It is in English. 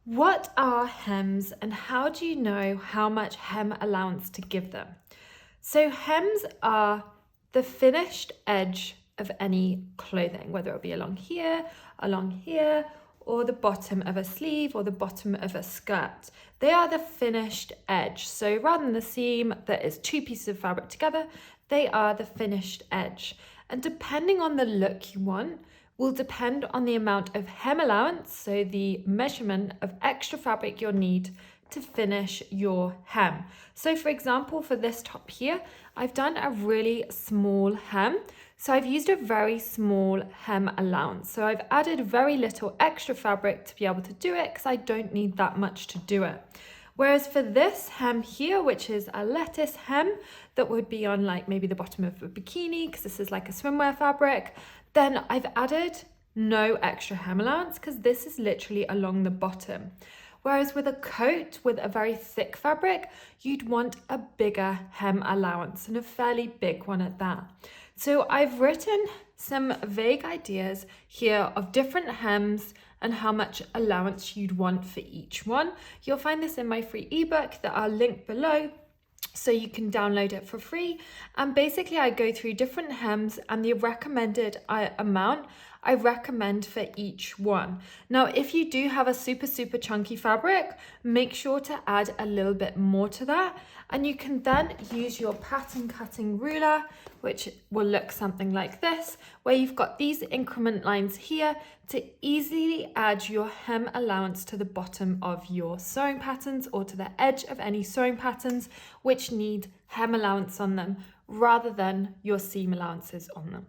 What are hems and how do you know how much hem allowance to give them? So hems are the finished edge of any clothing, whether it be along here, or the bottom of a sleeve or the bottom of a skirt. They are the finished edge. So rather than the seam that is two pieces of fabric together, they are the finished edge. And depending on the look you want, will depend on the amount of hem allowance, so the measurement of extra fabric you'll need to finish your hem. So for example, for this top here, I've done a really small hem. So I've used a very small hem allowance. So I've added very little extra fabric to be able to do it because I don't need that much to do it. Whereas for this hem here, which is a lettuce hem that would be on like maybe the bottom of a bikini, because this is like a swimwear fabric, then I've added no extra hem allowance because this is literally along the bottom. Whereas with a coat with a very thick fabric, you'd want a bigger hem allowance and a fairly big one at that. So I've written some vague ideas here of different hems and how much allowance you'd want for each one. You'll find this in my free ebook that I'll link below, so you can download it for free. And basically I go through different hems and the recommended amount I recommend for each one. Now, if you do have a super chunky fabric, make sure to add a little bit more to that. And you can then use your pattern cutting ruler, which will look something like this, where you've got these increment lines here to easily add your hem allowance to the bottom of your sewing patterns or to the edge of any sewing patterns which need hem allowance on them rather than your seam allowances on them.